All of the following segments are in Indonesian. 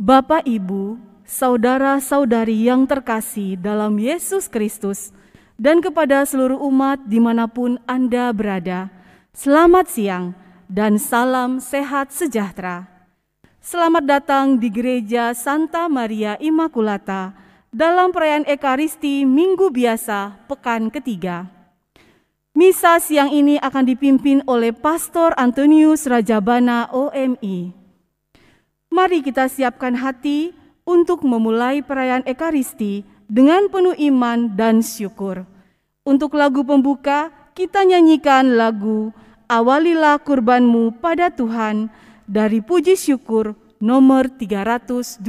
Bapak, Ibu, saudara-saudari yang terkasih dalam Yesus Kristus, dan kepada seluruh umat dimanapun Anda berada, selamat siang dan salam sehat sejahtera. Selamat datang di Gereja Santa Maria Immaculata dalam perayaan Ekaristi Minggu Biasa Pekan Ketiga. Misa siang ini akan dipimpin oleh Pastor Antonius Rajabana OMI. Mari kita siapkan hati untuk memulai perayaan Ekaristi dengan penuh iman dan syukur. Untuk lagu pembuka, kita nyanyikan lagu Awalilah Kurbanmu pada Tuhan dari Puji Syukur nomor 320.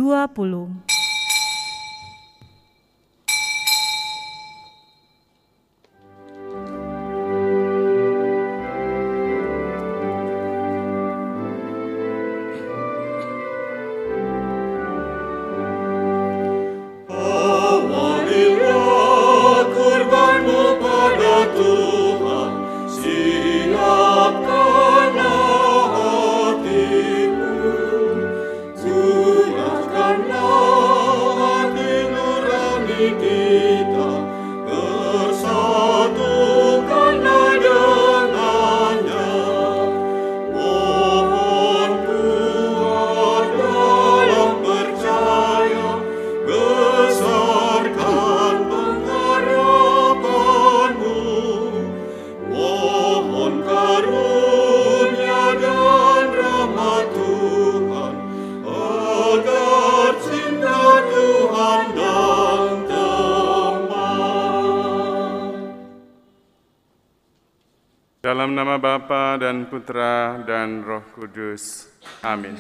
Dalam nama Bapa dan Putra dan Roh Kudus. Amin.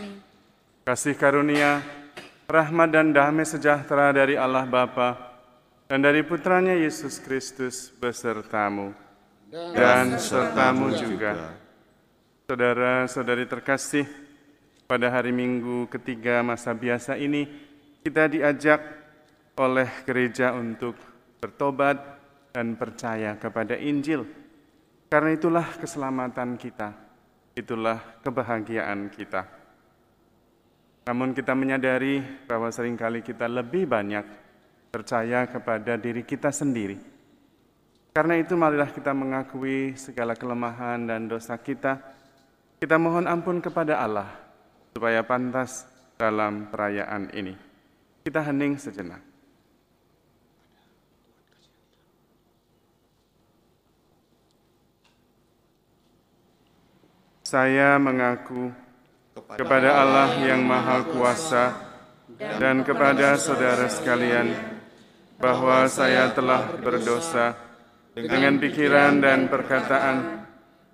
Kasih karunia, rahmat dan damai sejahtera dari Allah Bapa dan dari Putranya Yesus Kristus besertamu dan sertamu juga. Saudara-saudari terkasih, pada hari Minggu ketiga masa biasa ini kita diajak oleh gereja untuk bertobat dan percaya kepada Injil. Karena itulah keselamatan kita, itulah kebahagiaan kita. Namun kita menyadari bahwa seringkali kita lebih banyak percaya kepada diri kita sendiri. Karena itu marilah kita mengakui segala kelemahan dan dosa kita. Kita mohon ampun kepada Allah supaya pantas dalam perayaan ini. Kita hening sejenak. Saya mengaku kepada Allah yang Maha Kuasa dan kepada saudara sekalian bahwa saya telah berdosa dengan pikiran dan perkataan,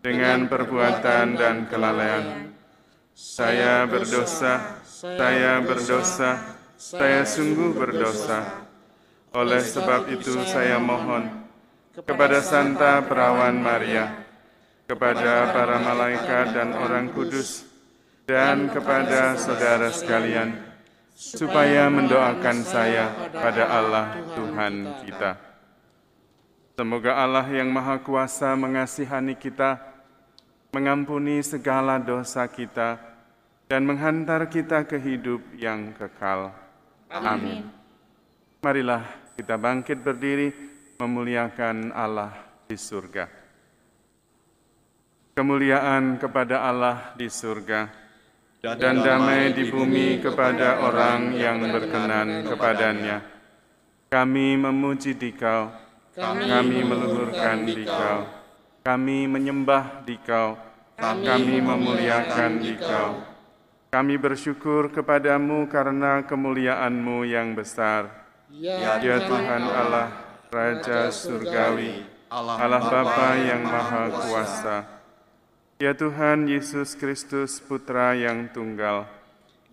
dengan perbuatan dan kelalaian. Saya berdosa, saya sungguh berdosa. Oleh sebab itu saya mohon kepada Santa Perawan Maria, kepada para malaikat dan orang kudus, dan kepada saudara sekalian, supaya mendoakan saya pada Allah Tuhan kita. Semoga Allah yang Maha Kuasa mengasihani kita, mengampuni segala dosa kita, dan menghantar kita ke hidup yang kekal. Amin. Marilah kita bangkit berdiri memuliakan Allah di surga. Kemuliaan kepada Allah di surga, dan damai di bumi kepada orang yang berkenan kepadanya. Kami memuji Dikau, kami meluhurkan Dikau, kami menyembah Dikau, kami memuliakan Dikau. Kami bersyukur kepadamu karena kemuliaan-Mu yang besar. Ya Tuhan Allah, Raja Surgawi, Allah Bapa yang Maha Kuasa. Ya Tuhan Yesus Kristus, Putra yang tunggal.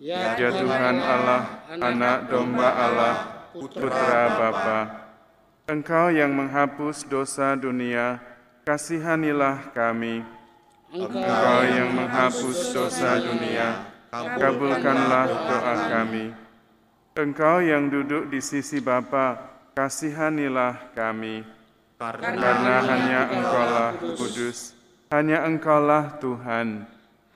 Ya Tuhan Allah, Anak Domba Allah, Putra Bapa. Engkau yang menghapus dosa dunia, kasihanilah kami. Engkau yang menghapus dosa dunia, kabulkanlah doa kami. Engkau yang duduk di sisi Bapa, kasihanilah kami. Karena hanya Engkaulah kudus, hanya Engkaulah Tuhan,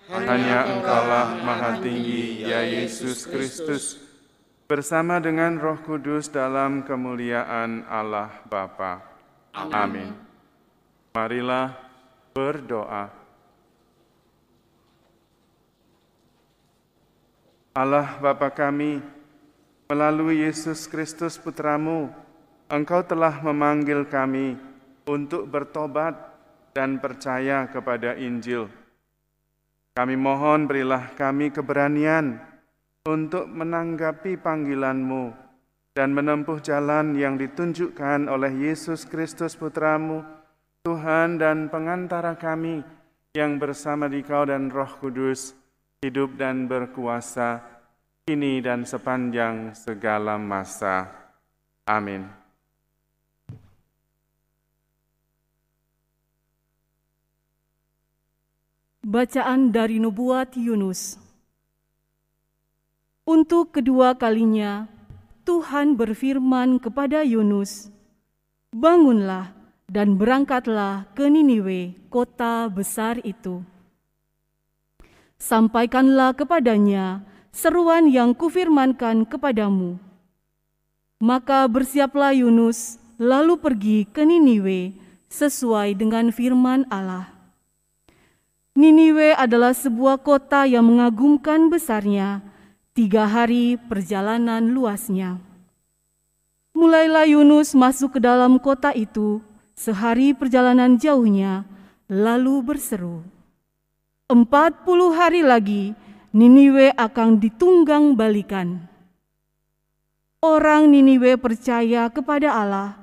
hanya Engkaulah Maha Tinggi, ya Yesus Kristus, bersama dengan Roh Kudus dalam kemuliaan Allah Bapa. Amin. Marilah berdoa. Allah Bapa kami, melalui Yesus Kristus Putra-Mu, Engkau telah memanggil kami untuk bertobat dan percaya kepada Injil. Kami mohon berilah kami keberanian untuk menanggapi panggilan-Mu dan menempuh jalan yang ditunjukkan oleh Yesus Kristus Putra-Mu, Tuhan dan pengantara kami, yang bersama Dikau dan Roh Kudus, hidup dan berkuasa, kini dan sepanjang segala masa. Amin. Bacaan dari Nubuat Yunus. Untuk kedua kalinya, Tuhan berfirman kepada Yunus, "Bangunlah dan berangkatlah ke Niniwe, kota besar itu. Sampaikanlah kepadanya seruan yang kufirmankan kepadamu." Maka bersiaplah Yunus, lalu pergi ke Niniwe sesuai dengan firman Allah. Niniwe adalah sebuah kota yang mengagumkan besarnya, 3 hari perjalanan luasnya. Mulailah Yunus masuk ke dalam kota itu, sehari perjalanan jauhnya, lalu berseru, 40 hari lagi Niniwe akan ditunggang balikan. Orang Niniwe percaya kepada Allah,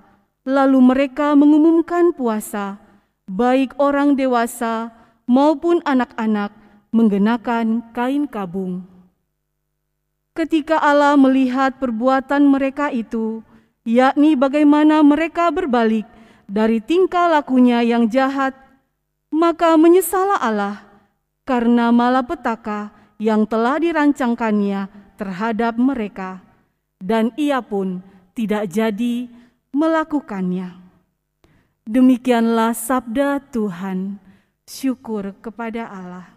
lalu mereka mengumumkan puasa, baik orang dewasa maupun anak-anak mengenakan kain kabung. Ketika Allah melihat perbuatan mereka itu, yakni bagaimana mereka berbalik dari tingkah lakunya yang jahat, maka menyesallah Allah karena malapetaka yang telah dirancangkannya terhadap mereka, dan Ia pun tidak jadi melakukannya. Demikianlah sabda Tuhan. Syukur kepada Allah.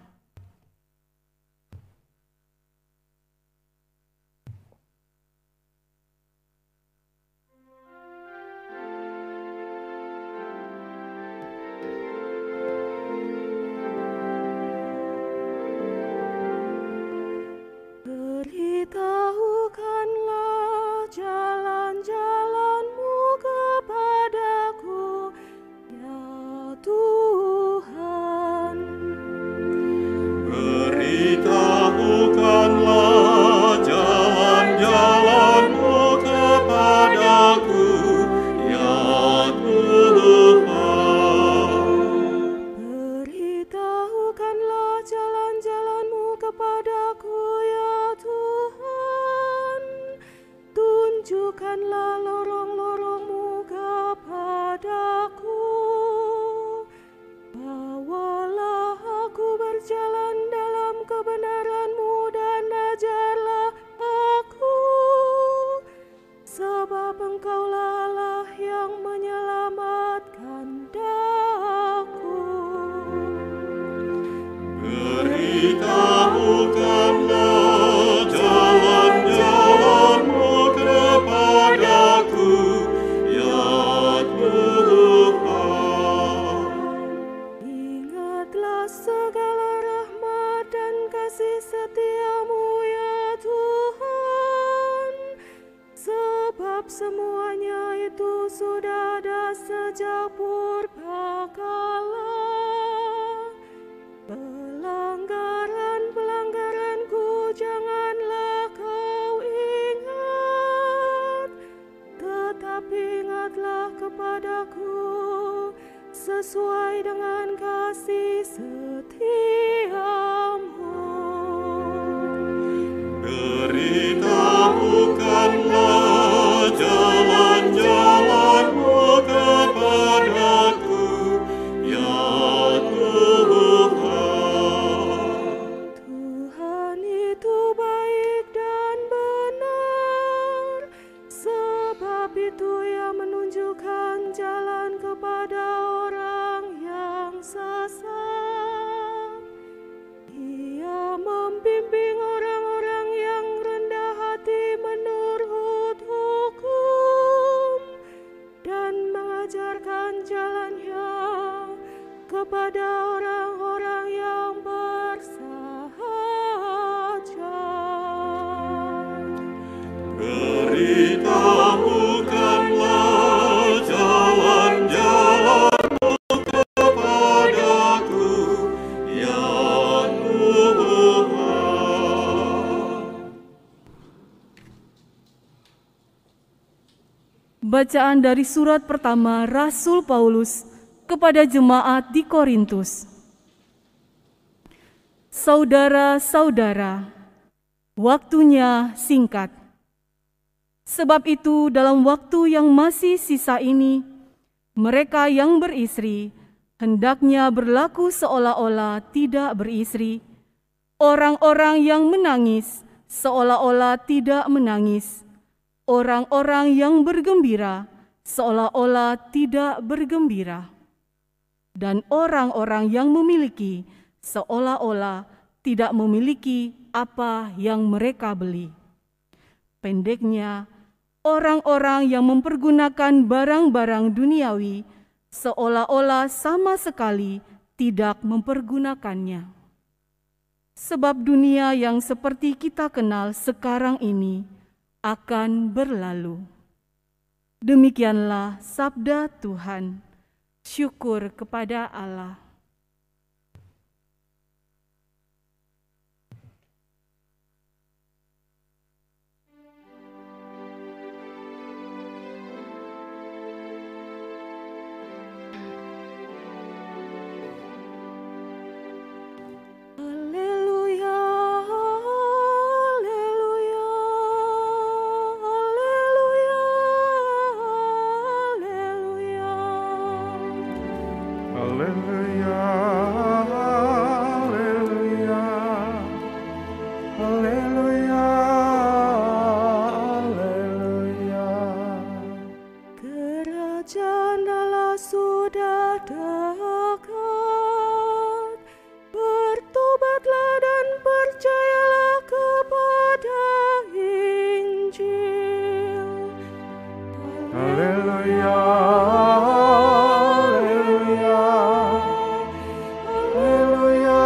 Beritahukanlah jalan-jalan-Mu kepadaku, ya Tuhan. Beritahukanlah jalan-jalan-Mu kepadaku, ya Tuhan. Beritahukanlah jalan-jalan-Mu kepadaku, ya Tuhan. Tunjukkanlah lorong-lorong-Mu kepadaku. Bawalah aku berjalan dalam kebenaran-Mu dan ajarlah aku. Sebab Engkaulah Allah yang menyelamatkan daku. Beritahukanlah jalan-jalan-Mu kepadaku, ya Tuhan. Ingatlah segala rahmat dan kasih setia-Mu, ya Tuhan, sebab semuanya itu sudah ada sejak purbakala. Pelanggaran-pelanggaranku janganlah Kau ingat, tetapi ingatlah kepadaku sesuai dengan kasih setia-Mu. Beritahukanlah jalan-jalan-Mu kepadaku, ya Tuhan. Tuhan itu baik dan benar, sebab itu Ia menunjukkan jalan kepada orang yang sesat. Ia membimbing orang-orang yang rendah hati menuju mengajarkan jalannya kepada orang-orang yang bersahaja. Beritahukanlah jalan-jalanmu kepadaku, ya Tuhan. Bacaan dari surat pertama Rasul Paulus kepada jemaat di Korintus. Saudara-saudara, waktunya singkat. Sebab itu dalam waktu yang masih sisa ini, mereka yang beristri hendaknya berlaku seolah-olah tidak beristri. Orang-orang yang menangis seolah-olah tidak menangis. Orang-orang yang bergembira seolah-olah tidak bergembira. Dan orang-orang yang memiliki seolah-olah tidak memiliki apa yang mereka beli. Pendeknya, orang-orang yang mempergunakan barang-barang duniawi seolah-olah sama sekali tidak mempergunakannya. Sebab dunia yang seperti kita kenal sekarang ini akan berlalu. Demikianlah sabda Tuhan. Syukur kepada Allah. Kerajaan Allah sudah dekat. Bertobatlah dan percayalah kepada Injil. Haleluya, haleluya, haleluya, haleluya,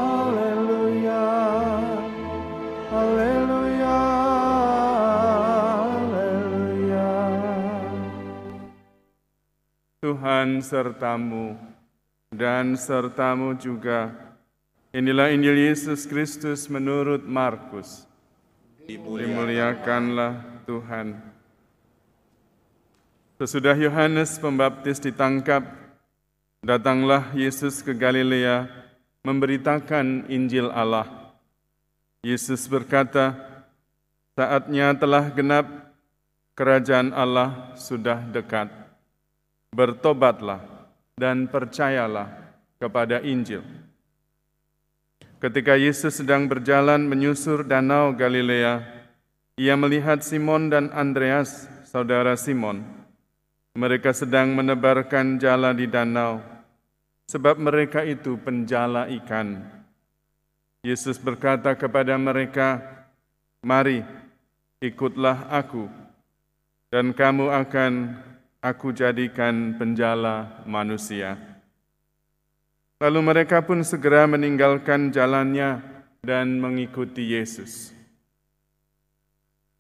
haleluya, haleluya, haleluya. Tuhan sertamu dan sertamu juga. Inilah Injil Yesus Kristus menurut Markus. Dimuliakanlah Tuhan. Sesudah Yohanes Pembaptis ditangkap, datanglah Yesus ke Galilea memberitakan Injil Allah. Yesus berkata, "Saatnya telah genap, kerajaan Allah sudah dekat. Bertobatlah dan percayalah kepada Injil." Ketika Yesus sedang berjalan menyusur danau Galilea, ia melihat Simon dan Andreas, saudara Simon. Mereka sedang menebarkan jala di danau, sebab mereka itu penjala ikan. Yesus berkata kepada mereka, "Mari, ikutlah aku, dan kamu akan aku jadikan penjala manusia." Lalu mereka pun segera meninggalkan jalannya dan mengikuti Yesus.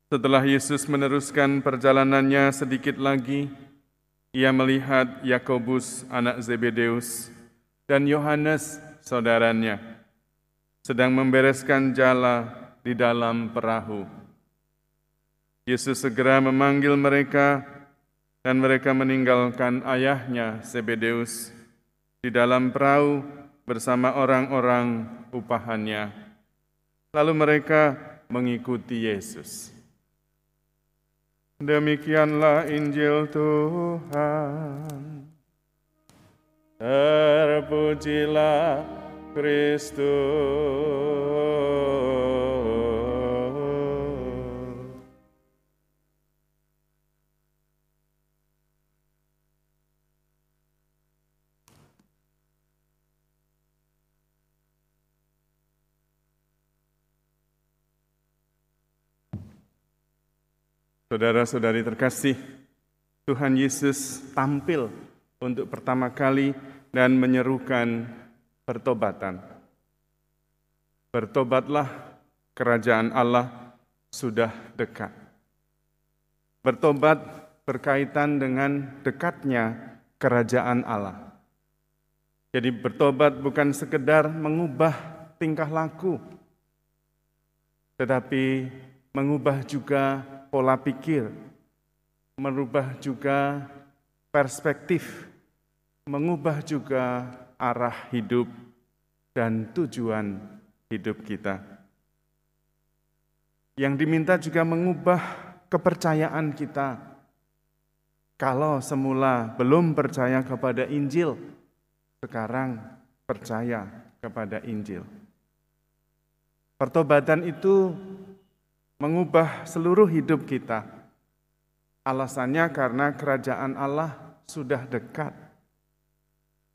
Setelah Yesus meneruskan perjalanannya sedikit lagi, ia melihat Yakobus anak Zebedeus dan Yohanes saudaranya sedang membereskan jala di dalam perahu. Yesus segera memanggil mereka dan mereka meninggalkan ayahnya Zebedeus di dalam perahu bersama orang-orang upahannya. Lalu mereka mengikuti Yesus. Demikianlah Injil Tuhan. Terpujilah Kristus. Saudara-saudari terkasih, Tuhan Yesus tampil untuk pertama kali dan menyerukan pertobatan. Bertobatlah, kerajaan Allah sudah dekat. Bertobat berkaitan dengan dekatnya kerajaan Allah. Jadi bertobat bukan sekedar mengubah tingkah laku, tetapi mengubah juga pola pikir, merubah juga perspektif, mengubah juga arah hidup dan tujuan hidup kita. Yang diminta juga mengubah kepercayaan kita. Kalau semula belum percaya kepada Injil, sekarang percaya kepada Injil. Pertobatan itu mengubah seluruh hidup kita. Alasannya karena kerajaan Allah sudah dekat.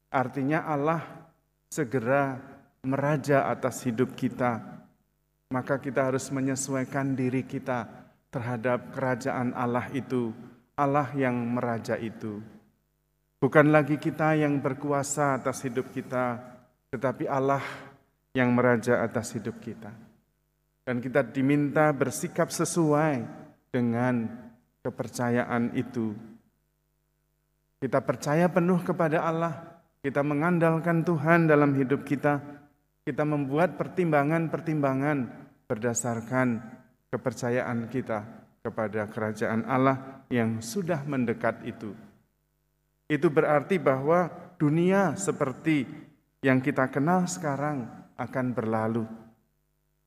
Artinya Allah segera meraja atas hidup kita. Maka kita harus menyesuaikan diri kita terhadap kerajaan Allah itu, Allah yang meraja itu. Bukan lagi kita yang berkuasa atas hidup kita, tetapi Allah yang meraja atas hidup kita. Dan kita diminta bersikap sesuai dengan kepercayaan itu. Kita percaya penuh kepada Allah, kita mengandalkan Tuhan dalam hidup kita, kita membuat pertimbangan-pertimbangan berdasarkan kepercayaan kita kepada kerajaan Allah yang sudah mendekat itu. Itu berarti bahwa dunia seperti yang kita kenal sekarang akan berlalu.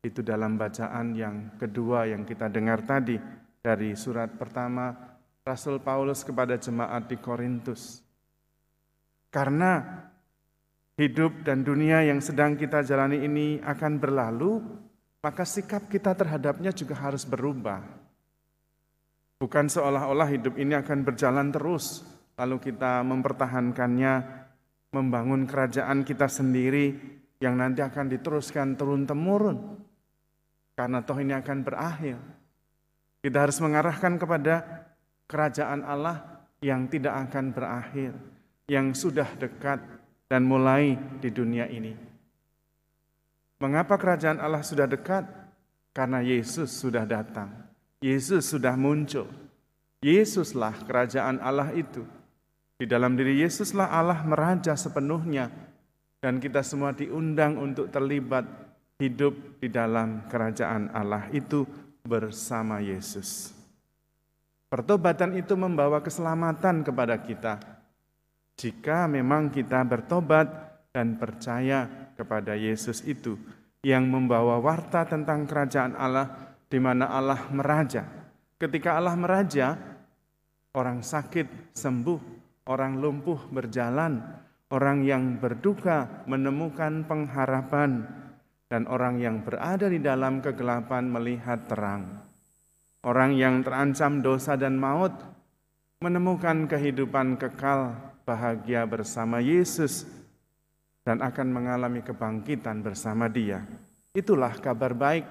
Itu dalam bacaan yang kedua yang kita dengar tadi dari surat pertama Rasul Paulus kepada jemaat di Korintus. Karena hidup dan dunia yang sedang kita jalani ini akan berlalu, maka sikap kita terhadapnya juga harus berubah. Bukan seolah-olah hidup ini akan berjalan terus, lalu kita mempertahankannya, membangun kerajaan kita sendiri yang nanti akan diteruskan turun-temurun. Karena toh ini akan berakhir. Kita harus mengarahkan kepada kerajaan Allah yang tidak akan berakhir, yang sudah dekat dan mulai di dunia ini. Mengapa kerajaan Allah sudah dekat? Karena Yesus sudah datang. Yesus sudah muncul. Yesuslah kerajaan Allah itu. Di dalam diri Yesuslah Allah meraja sepenuhnya. Dan kita semua diundang untuk terlibat hidup di dalam kerajaan Allah itu bersama Yesus. Pertobatan itu membawa keselamatan kepada kita. Jika memang kita bertobat dan percaya kepada Yesus itu yang membawa warta tentang kerajaan Allah di mana Allah meraja. Ketika Allah meraja, orang sakit sembuh, orang lumpuh berjalan, orang yang berduka menemukan pengharapan, dan orang yang berada di dalam kegelapan melihat terang. Orang yang terancam dosa dan maut menemukan kehidupan kekal, bahagia bersama Yesus, dan akan mengalami kebangkitan bersama Dia. Itulah kabar baik,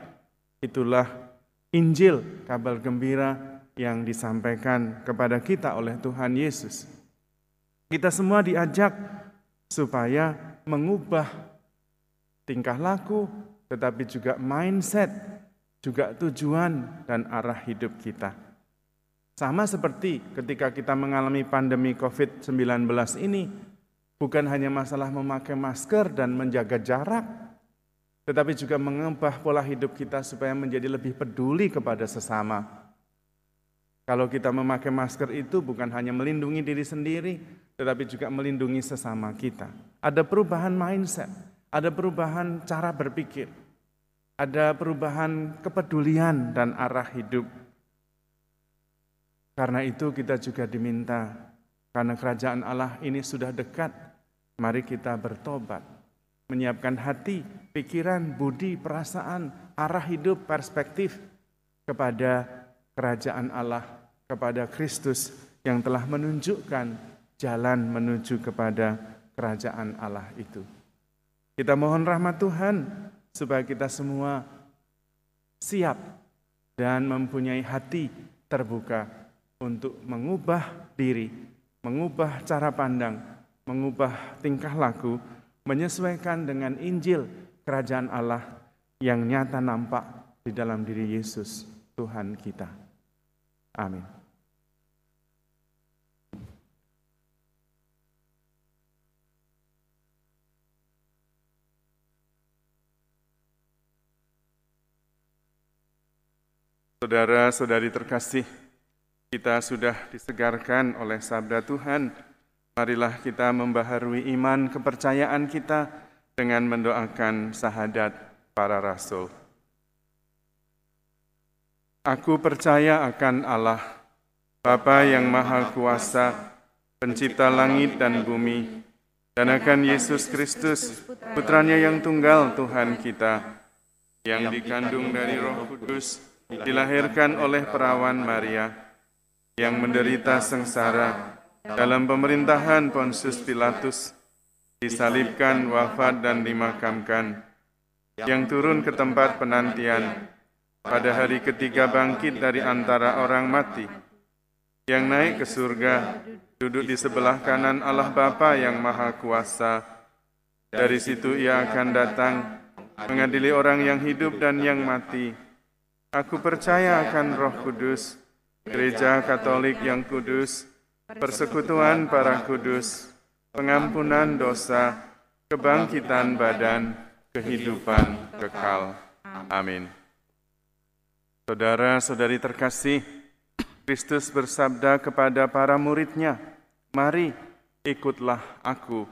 itulah Injil, kabar gembira yang disampaikan kepada kita oleh Tuhan Yesus. Kita semua diajak supaya mengubah tingkah laku, tetapi juga mindset, juga tujuan dan arah hidup kita. Sama seperti ketika kita mengalami pandemi COVID-19 ini, bukan hanya masalah memakai masker dan menjaga jarak, tetapi juga mengubah pola hidup kita supaya menjadi lebih peduli kepada sesama. Kalau kita memakai masker itu bukan hanya melindungi diri sendiri, tetapi juga melindungi sesama kita. Ada perubahan mindset, ada perubahan cara berpikir, ada perubahan kepedulian dan arah hidup. Karena itu kita juga diminta, karena kerajaan Allah ini sudah dekat, mari kita bertobat, menyiapkan hati, pikiran, budi, perasaan, arah hidup, perspektif kepada kerajaan Allah, kepada Kristus yang telah menunjukkan jalan menuju kepada kerajaan Allah itu. Kita mohon rahmat Tuhan supaya kita semua siap dan mempunyai hati terbuka untuk mengubah diri, mengubah cara pandang, mengubah tingkah laku, menyesuaikan dengan Injil Kerajaan Allah yang nyata nampak di dalam diri Yesus, Tuhan kita. Amin. Saudara-saudari terkasih, kita sudah disegarkan oleh sabda Tuhan. Marilah kita membaharui iman kepercayaan kita dengan mendoakan syahadat para rasul. Aku percaya akan Allah, Bapa yang Maha Kuasa, Pencipta langit dan bumi, dan akan Yesus Kristus, Putranya yang tunggal Tuhan kita, yang dikandung dari Roh Kudus, dilahirkan oleh perawan Maria, yang menderita sengsara dalam pemerintahan Pontius Pilatus, disalibkan, wafat dan dimakamkan, yang turun ke tempat penantian, pada hari ketiga bangkit dari antara orang mati, yang naik ke surga, duduk di sebelah kanan Allah Bapa yang Maha Kuasa. Dari situ ia akan datang, mengadili orang yang hidup dan yang mati. Aku percaya akan Roh Kudus, Gereja Katolik yang kudus, persekutuan para kudus, pengampunan dosa, kebangkitan badan, kehidupan kekal. Amin. Saudara-saudari terkasih, Kristus bersabda kepada para murid-Nya, "Mari, ikutlah aku,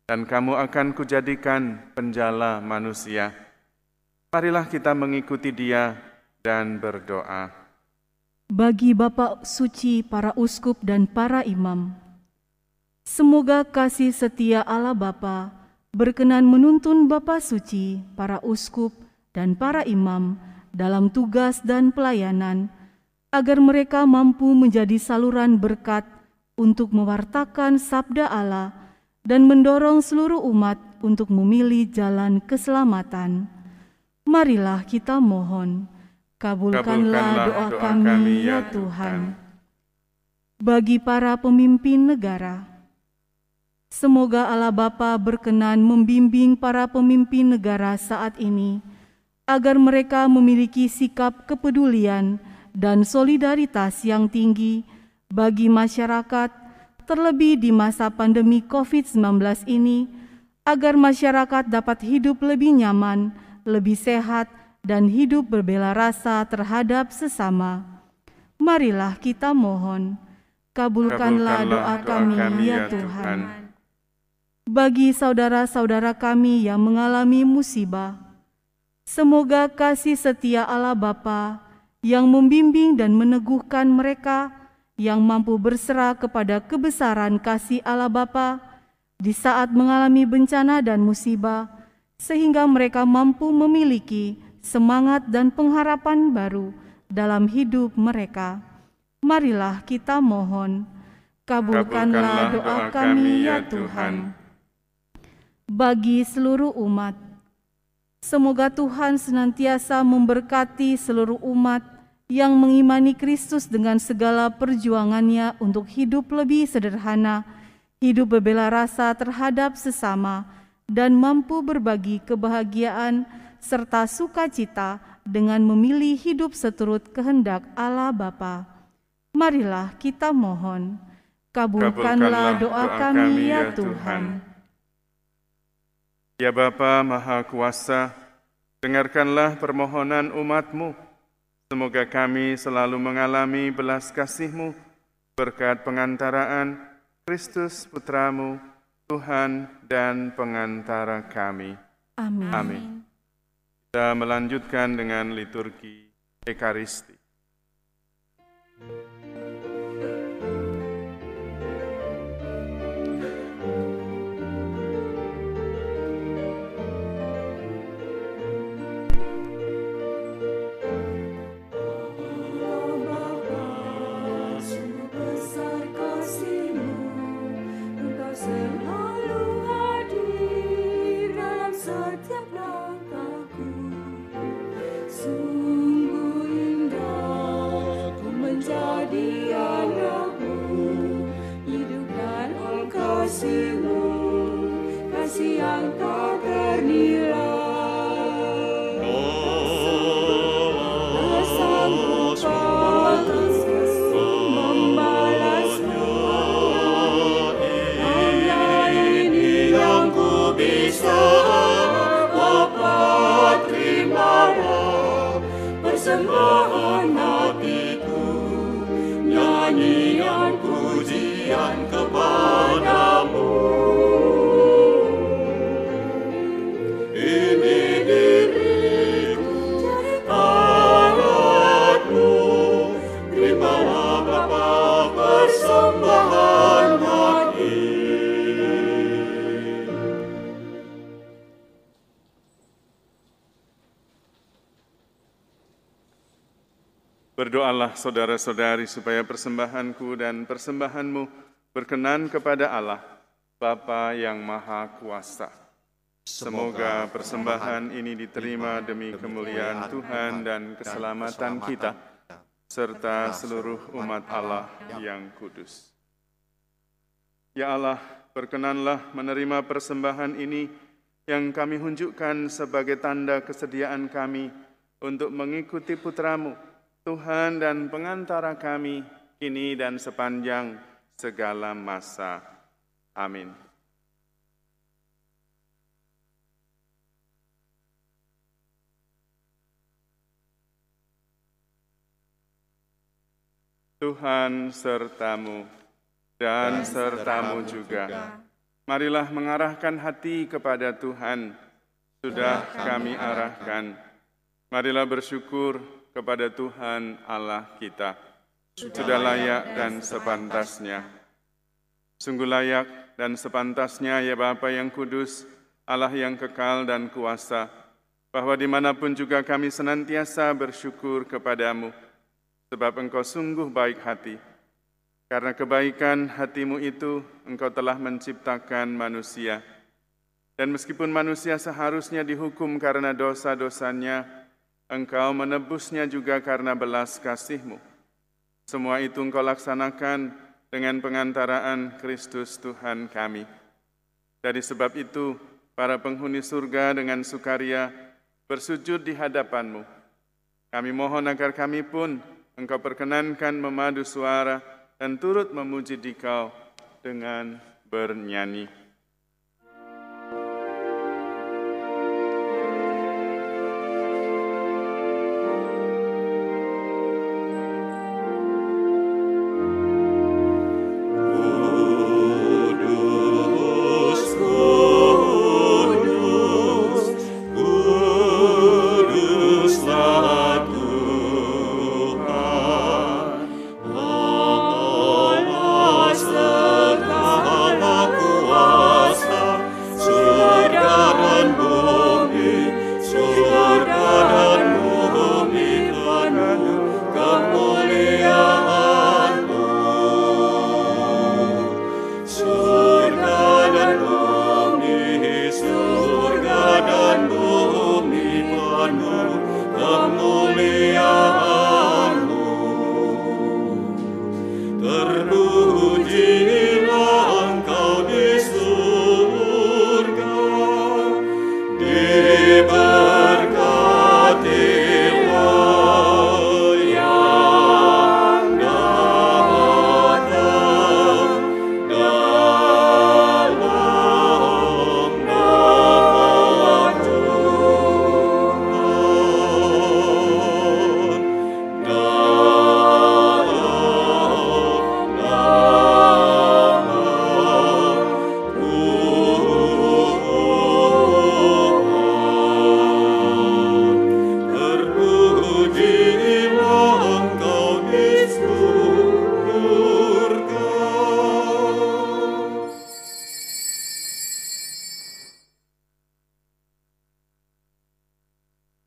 dan kamu akan kujadikan penjala manusia." Marilah kita mengikuti Dia dan berdoa. Bagi Bapak suci, para uskup dan para imam, semoga kasih setia Allah Bapa berkenan menuntun Bapak suci, para uskup dan para imam dalam tugas dan pelayanan, agar mereka mampu menjadi saluran berkat untuk mewartakan sabda Allah dan mendorong seluruh umat untuk memilih jalan keselamatan. Marilah kita mohon. Kabulkanlah doa kami, ya Tuhan. Bagi para pemimpin negara, semoga Allah Bapa berkenan membimbing para pemimpin negara saat ini, agar mereka memiliki sikap kepedulian dan solidaritas yang tinggi bagi masyarakat, terlebih di masa pandemi COVID-19 ini, agar masyarakat dapat hidup lebih nyaman, lebih sehat, dan hidup berbela rasa terhadap sesama. Marilah kita mohon, kabulkanlah doa kami, ya Tuhan. Bagi saudara-saudara kami yang mengalami musibah, semoga kasih setia Allah Bapa yang membimbing dan meneguhkan mereka, yang mampu berserah kepada kebesaran kasih Allah Bapa di saat mengalami bencana dan musibah, sehingga mereka mampu memiliki semangat dan pengharapan baru dalam hidup mereka. Marilah kita mohon, kabulkanlah doa kami, ya Tuhan. Bagi seluruh umat, semoga Tuhan senantiasa memberkati seluruh umat yang mengimani Kristus dengan segala perjuangannya untuk hidup lebih sederhana, hidup berbela rasa terhadap sesama, dan mampu berbagi kebahagiaan serta sukacita dengan memilih hidup seturut kehendak Allah Bapa. Marilah kita mohon, kabulkanlah doa kami, ya Tuhan. Ya Bapa Maha Kuasa, dengarkanlah permohonan umat-Mu. Semoga kami selalu mengalami belas kasih-Mu berkat pengantaraan Kristus Putra-Mu, Tuhan dan pengantara kami. Amin. Amin. Kita melanjutkan dengan liturgi Ekaristi. Sungguh indah persembahan hatiku, nyanyian pujian kepadamu. Ini diriku, alatmu, terimalah Bapa persembahan hati. Berdoalah saudara-saudari supaya persembahanku dan persembahanmu berkenan kepada Allah, Bapa yang Maha Kuasa. Semoga persembahan ini diterima demi kemuliaan Tuhan dan keselamatan kita, serta seluruh umat Allah yang kudus. Ya Allah, berkenanlah menerima persembahan ini yang kami hunjukkan sebagai tanda kesediaan kami untuk mengikuti Putra-Mu, Tuhan dan pengantara kami, kini dan sepanjang segala masa. Amin. Tuhan sertamu dan sertamu juga. Marilah mengarahkan hati kepada Tuhan. Sudah kami arahkan. Marilah bersyukur kepada Tuhan Allah kita. Sudah layak dan sepantasnya. Sungguh layak dan sepantasnya ya Bapa yang kudus, Allah yang kekal dan kuasa, bahwa dimanapun juga kami senantiasa bersyukur kepadamu, sebab Engkau sungguh baik hati. Karena kebaikan hatimu itu, Engkau telah menciptakan manusia. Dan meskipun manusia seharusnya dihukum karena dosa-dosanya, Engkau menebusnya juga karena belas kasih-Mu. Semua itu Engkau laksanakan dengan pengantaraan Kristus Tuhan kami. Dari sebab itu, para penghuni surga dengan sukaria bersujud di hadapan-Mu. Kami mohon agar kami pun Engkau perkenankan memadu suara dan turut memuji Dikau dengan bernyanyi.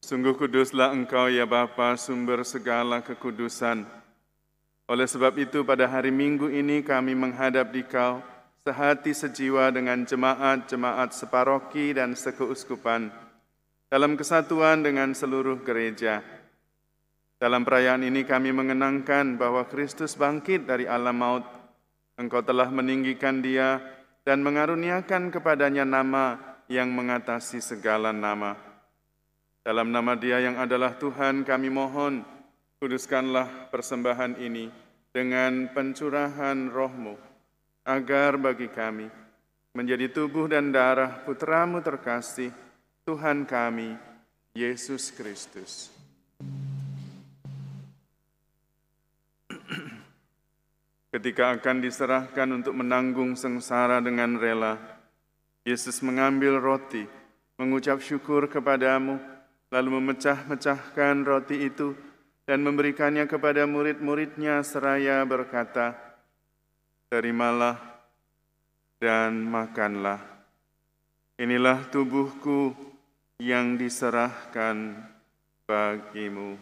Sungguh kuduslah Engkau ya Bapa, sumber segala kekudusan. Oleh sebab itu pada hari Minggu ini kami menghadap Dikau sehati sejiwa dengan jemaat-jemaat separoki dan sekeuskupan dalam kesatuan dengan seluruh gereja. Dalam perayaan ini kami mengenangkan bahwa Kristus bangkit dari alam maut. Engkau telah meninggikan Dia dan mengaruniakan kepadanya nama yang mengatasi segala nama. Dalam nama Dia yang adalah Tuhan kami mohon, kuduskanlah persembahan ini dengan pencurahan roh-Mu, agar bagi kami menjadi tubuh dan darah Putra-Mu terkasih, Tuhan kami, Yesus Kristus. Ketika akan diserahkan untuk menanggung sengsara dengan rela, Yesus mengambil roti, mengucap syukur kepadamu, lalu memecah-mecahkan roti itu dan memberikannya kepada murid-muridnya seraya berkata, "Terimalah dan makanlah. Inilah tubuhku yang diserahkan bagimu."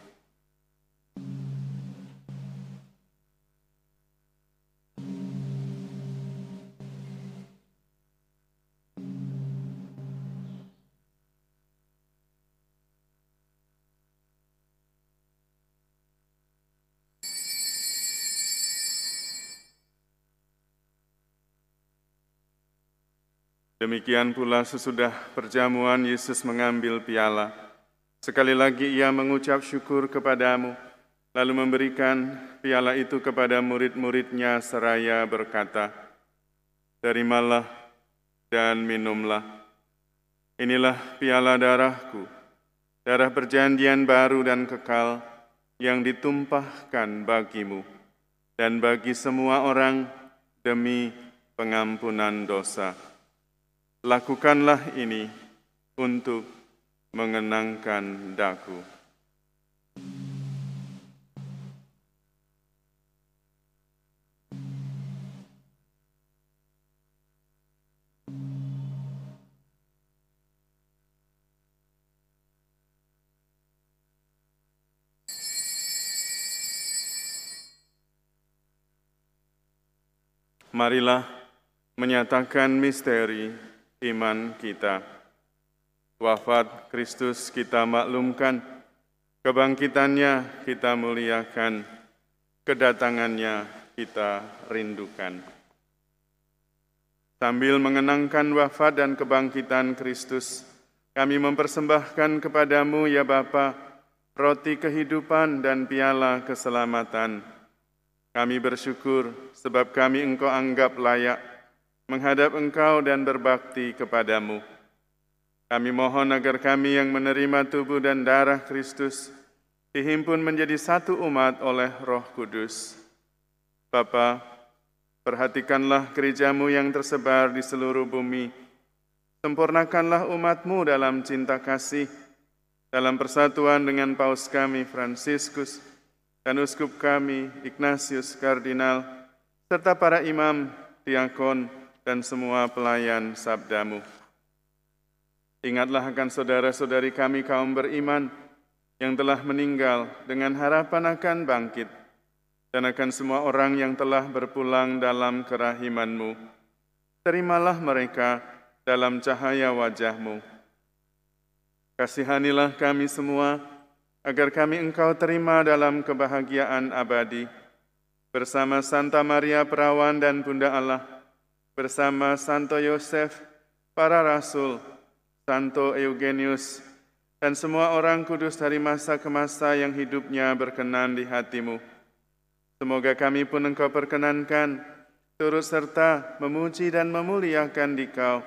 Demikian pula sesudah perjamuan Yesus mengambil piala. Sekali lagi ia mengucap syukur kepadamu, lalu memberikan piala itu kepada murid-muridnya seraya berkata, "Terimalah dan minumlah. Inilah piala darahku, darah perjanjian baru dan kekal yang ditumpahkan bagimu dan bagi semua orang demi pengampunan dosa. Lakukanlah ini untuk mengenangkan daku." Marilah menyatakan misteri iman kita. Wafat Kristus kita maklumkan, kebangkitannya kita muliakan, kedatangannya kita rindukan. Sambil mengenangkan wafat dan kebangkitan Kristus, kami mempersembahkan kepadamu ya Bapa, roti kehidupan dan piala keselamatan. Kami bersyukur sebab kami Engkau anggap layak menghadap Engkau dan berbakti kepadamu. Kami mohon agar kami yang menerima tubuh dan darah Kristus dihimpun menjadi satu umat oleh Roh Kudus. Bapa, perhatikanlah gerejamu yang tersebar di seluruh bumi. Sempurnakanlah umatmu dalam cinta kasih, dalam persatuan dengan Paus kami Fransiskus, dan Uskup kami, Ignatius Kardinal, serta para imam, diakon, dan semua pelayan sabdamu. Ingatlah akan saudara-saudari kami kaum beriman yang telah meninggal dengan harapan akan bangkit, dan akan semua orang yang telah berpulang dalam kerahiman-Mu. Terimalah mereka dalam cahaya wajah-Mu. Kasihanilah kami semua, agar kami Engkau terima dalam kebahagiaan abadi, bersama Santa Maria Perawan dan Bunda Allah, bersama Santo Yosef, para rasul, Santo Eugenius, dan semua orang kudus dari masa ke masa yang hidupnya berkenan di hati-Mu. Semoga kami pun Engkau perkenankan, turut serta memuji dan memuliakan Dikau,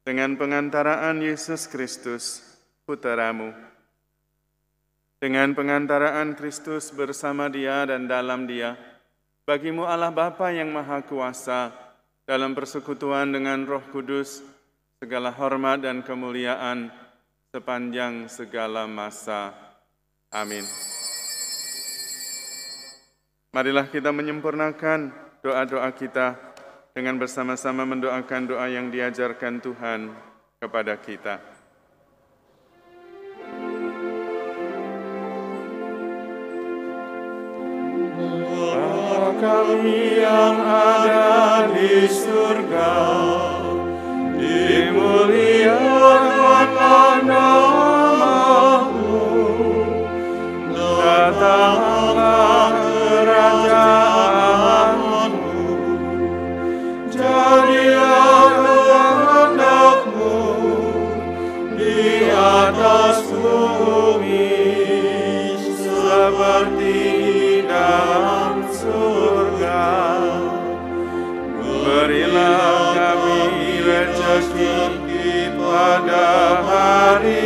dengan pengantaraan Yesus Kristus, Putra-Mu. Dengan pengantaraan Kristus bersama Dia dan dalam Dia, bagi-Mu Allah Bapa yang Maha Kuasa, dalam persekutuan dengan Roh Kudus, segala hormat dan kemuliaan sepanjang segala masa. Amin. Marilah kita menyempurnakan doa-doa kita dengan bersama-sama mendoakan doa yang diajarkan Tuhan kepada kita. Kami yang ada di surga, dimuliakanlah nama-Mu, datanglah kerajaan-Mu, jadilah kehendak-Mu di atas bumi seperti di dalam surga. Berilah kami rezeki pada hari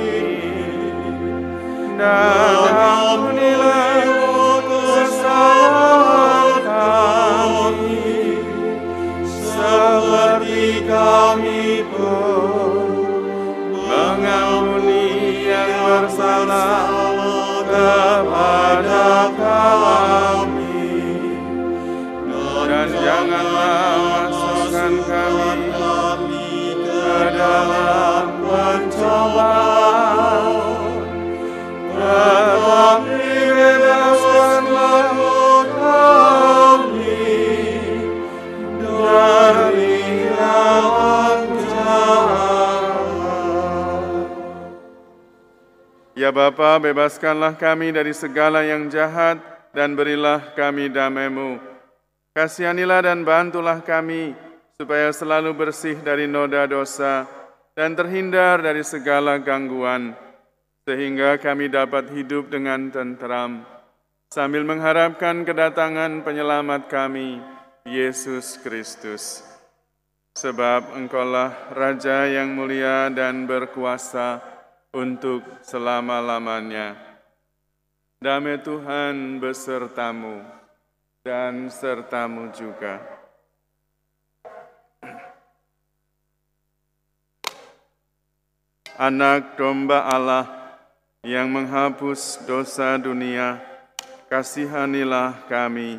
ini, dan ampunilah kesalahan kami, Ya Bapa, bebaskanlah kami dari segala yang jahat dan berilah kami damai-Mu. Kasihanilah dan bantulah kami supaya selalu bersih dari noda dosa dan terhindar dari segala gangguan, sehingga kami dapat hidup dengan tenteram, sambil mengharapkan kedatangan penyelamat kami, Yesus Kristus. Sebab Engkaulah Raja yang mulia dan berkuasa untuk selama-lamanya. Damai Tuhan besertamu dan sertamu juga. Anak domba Allah yang menghapus dosa dunia, kasihanilah kami.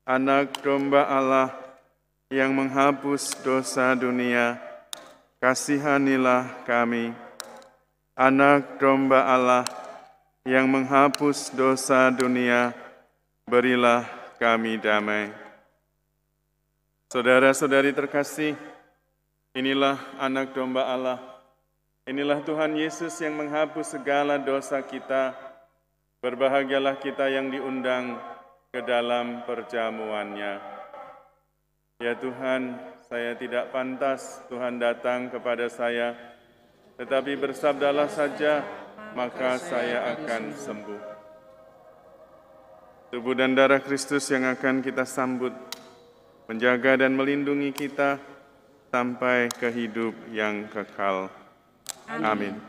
Anak domba Allah yang menghapus dosa dunia, kasihanilah kami. Anak domba Allah yang menghapus dosa dunia, berilah kami damai. Saudara-saudari terkasih, inilah anak domba Allah. Inilah Tuhan Yesus yang menghapus segala dosa kita. Berbahagialah kita yang diundang ke dalam perjamuannya. Ya Tuhan, saya tidak pantas Tuhan datang kepada saya, tetapi bersabdalah saja, maka saya akan sembuh. Tubuh dan darah Kristus yang akan kita sambut, menjaga dan melindungi kita sampai ke hidup yang kekal. Amin.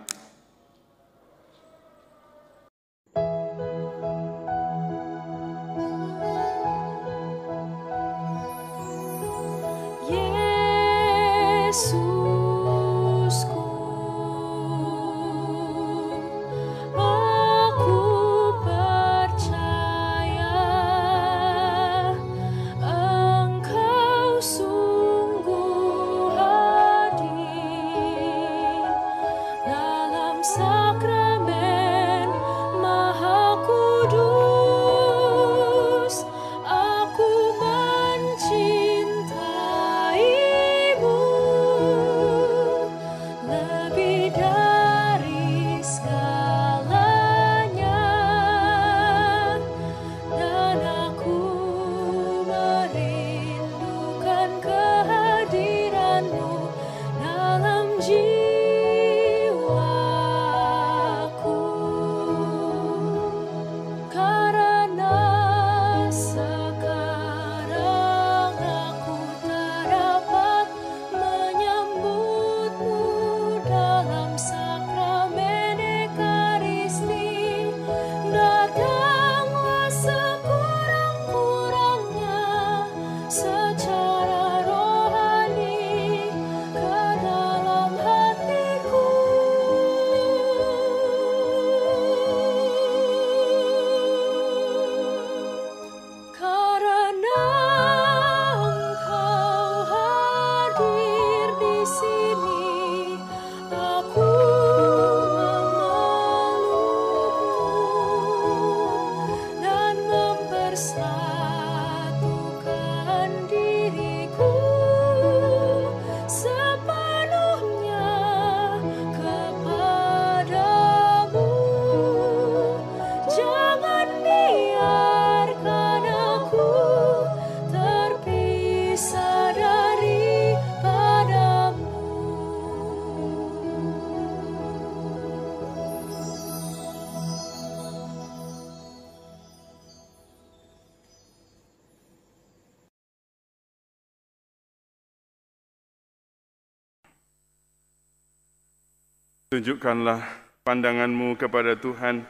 Tunjukkanlah pandanganmu kepada Tuhan,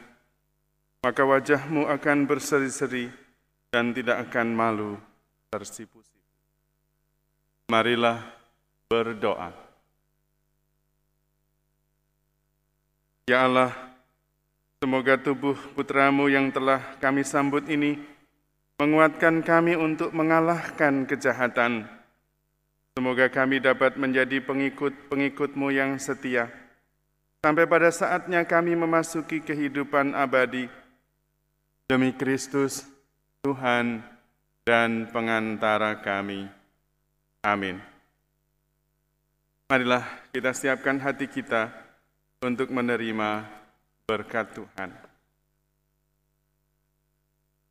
maka wajahmu akan berseri-seri dan tidak akan malu tersipu-sipu. Marilah berdoa. Ya Allah, semoga tubuh putra-Mu yang telah kami sambut ini menguatkan kami untuk mengalahkan kejahatan. Semoga kami dapat menjadi pengikut-pengikut-Mu yang setia, sampai pada saatnya kami memasuki kehidupan abadi. Demi Kristus, Tuhan dan pengantara kami. Amin. Marilah kita siapkan hati kita untuk menerima berkat Tuhan.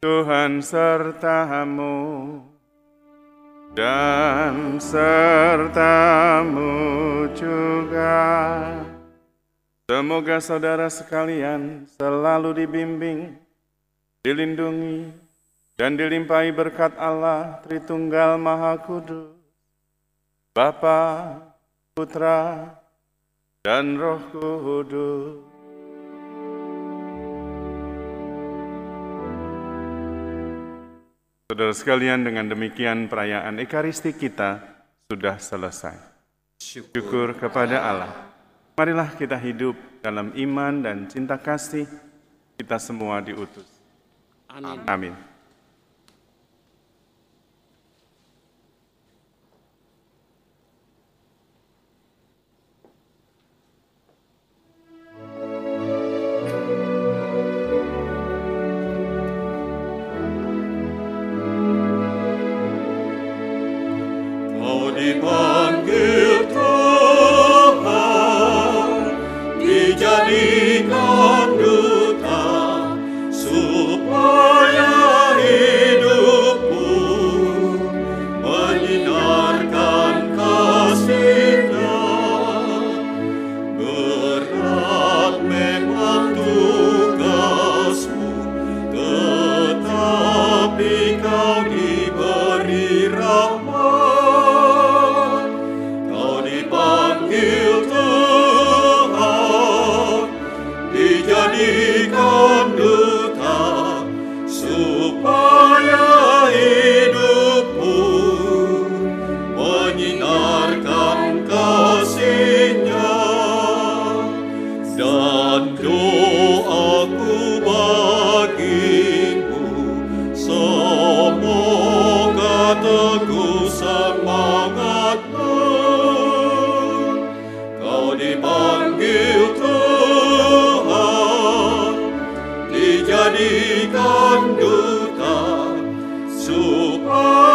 Tuhan sertamu dan sertamu juga. Semoga saudara sekalian selalu dibimbing, dilindungi, dan dilimpahi berkat Allah Tritunggal Maha Kudus, Bapa, Putra, dan Roh Kudus. Saudara sekalian, dengan demikian perayaan Ekaristi kita sudah selesai. Syukur kepada Allah. Marilah kita hidup dalam iman dan cinta kasih, kita semua diutus. Amin. Amin. Dipanggil Tuhan, dijadikan duta, supaya hidupmu menyinarkan kasih-Nya. Berat memang tugasmu, tetapi kau diberi rahmat. Dijadikan duta, supaya hidupmu menyinarkan kasih-Nya. Dan doaku bagimu, semoga teguh semangatmu. Kau dipanggil dijadikan duta, supaya